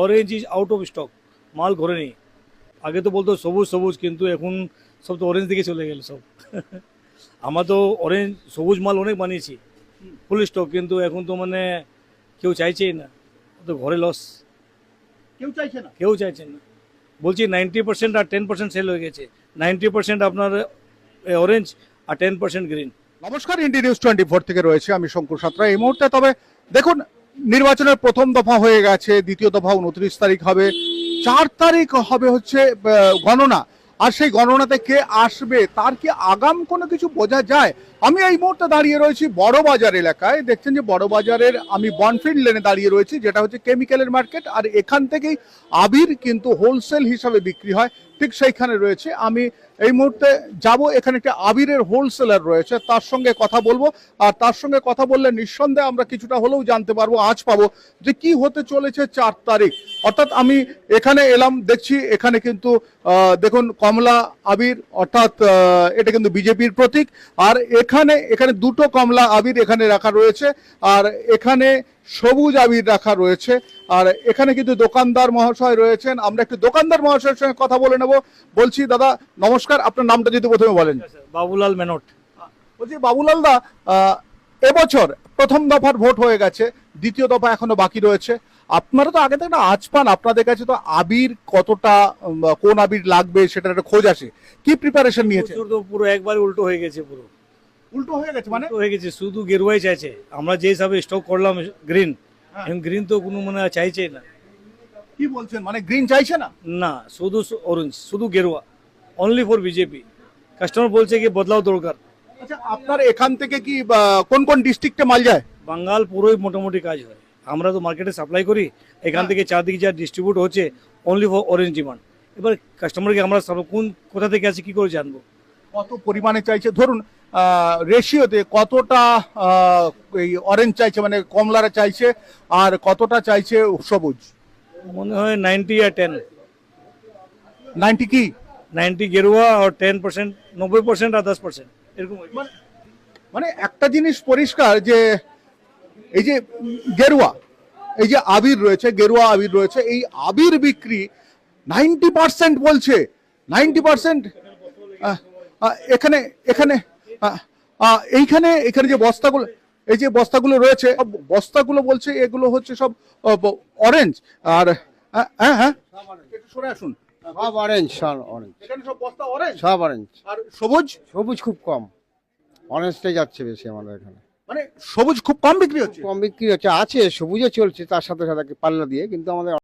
Orange is out of stock, মাল ঘরে নেই। আগে তো বলতো সবুজ সবুজ, কিন্তু এখন সব তো অরেঞ্জ দিকে চলে গেল সব। আমরা তো অরেঞ্জ সবুজ মাল অনেক বানিয়েছি ফুল স্টক, কিন্তু এখন তো মানে কেউ চাইছেই না, তো ঘরে লস। কেউ চাইছে না। কেউ চাইছেন না, বলছি 90% আর 10% সেল হয়ে গেছে। 90% আপনার অরেঞ্জ আর 10% গ্রিন। নমস্কার, ইন্ডি নিউজ 24 থেকে রয়েছে আমি শঙ্কুর সাঁতরা এই মুহূর্তে। তবে দেখুন, নির্বাচনের প্রথম দফা হয়ে গেছে, দ্বিতীয় দফা 29 তারিখ হবে, 4 তারিখ হবে হচ্ছে গণনা। আর সেই গণনাতে কে আসবে তার কি আগাম কোনো কিছু বোঝা যায়? আমি এই মুহূর্তে দাঁড়িয়ে রয়েছি বড় বাজার এলাকায়। দেখছেন যে বড় বাজারের আমি বনফিল্ড লেনে দাঁড়িয়ে রয়েছি, যেটা হচ্ছে কেমিক্যালের মার্কেট। আর এখান থেকেই আবির কিন্তু হোলসেল হিসাবে বিক্রি হয়, ঠিক সেইখানে রয়েছে। আমি এই মুহূর্তে যাব, এখানে একটা আবিরের হোলসেলার রয়েছে, তার সঙ্গে কথা বলবো। আর তার সঙ্গে কথা বললে নিঃসন্দেহে আমরা কিছুটা হলেও জানতে পারবো, আজ পাবো যে কি হতে চলেছে 4 তারিখ। অর্থাৎ আমি এখানে এলাম, দেখছি এখানে কিন্তু দেখুন কমলা আবির, অর্থাৎ এটা কিন্তু বিজেপির প্রতীক। আর এখানে দুটো কমলা আবির এখানে রাখা রয়েছে, আর এখানে সবুজ আবির রাখা রয়েছে। আর এখানে কিন্তু দোকানদার মহাশয় রয়েছেন, আমরা একটু দোকানদার মহাশয়ের সঙ্গে কথা বলে নেব। বলছি দাদা নমস্কার, আপনার নামটা যদি প্রথমে বলেন। বাবুলাল মেনট। বলছি বাবুলাল দা, এবছর প্রথম দফার ভোট হয়ে গেছে, দ্বিতীয় দফা এখনো বাকি রয়েছে। আপনারা তো আগে থেকে একটা আঁচ পান, আপনাদের কাছে তো আবির কতটা, কোন আবির লাগবে সেটার একটা খোঁজ আসে, কি প্রিপারেশন নিয়েছে? বছর তো পুরো একবার উল্টো হয়ে গেছে, পুরো উল্টো হয়ে গেছে মানে? উল্টো হয়ে গেছে, শুধু গেরুয়াই চাইছে। আমরা যে হিসাবে স্টক করলাম গ্রিন, এখন গ্রিন তো কোনো মানে চাইছে না। কি বলছেন, মানে গ্রিন চাইছে না? না, শুধু অরেঞ্জ, শুধু গেরুয়া, অনলি ফর বিজেপি। কাস্টমার বলছে কি বদলাও দরকার। আচ্ছা, আপনার এখান থেকে কি কোন কোন ডিস্ট্রিক্টে মাল যায়? বাঙ্গাল পুরোই মোটামুটি কাজ হয়। আমরা তো মার্কেটে সাপ্লাই করি, এখান থেকে চারদিকে যা ডিস্ট্রিবিউট হচ্ছে অনলি ফর অরেঞ্জ ডিমান্ড। এবার কাস্টমারকে আমরা কোথা থেকে আছে কি করে জানবো? কত পরিমাণে চাইছে, ধরুন রেশিওতে কতটা এই অরেঞ্জ চাইছে, মানে কমলারা চাইছে, আর কতটা চাইছে সবুজ? মনে হয় 90 আর 10। 90 কি? 90 গেরুয়া আর 10%, 90% আর 10% এরকম। মানে একটা জিনিস পরিষ্কার যে এই যে গেরুয়া, এই যে আবির রয়েছে, গেরুয়া আবির রয়েছে, এই আবির বিক্রি 90% বলছে। 90% এখানে এখানে এইখানে এখানে যে বস্তাগুলো, এই যে বস্তাগুলো রয়েছে, বস্তাগুলো বলছে এগুলো হচ্ছে সব অরেঞ্জ। আর হ্যাঁ হ্যাঁ, একটু সরে আসুন। সব অরেঞ্জ, সব অরেঞ্জ, এখানে সব বস্তা অরেঞ্জ, সব অরেঞ্জ। আর সবুজ? সবুজ খুব কম, অরেঞ্জটাই যাচ্ছে বেশি আমাদের এখানে। মানে সবুজ খুব কম বিক্রি হচ্ছে। কম বিক্রি হচ্ছে, আছে সবুজও চলছে তার সাথে সাথে পাল্লা দিয়ে, কিন্তু আমাদের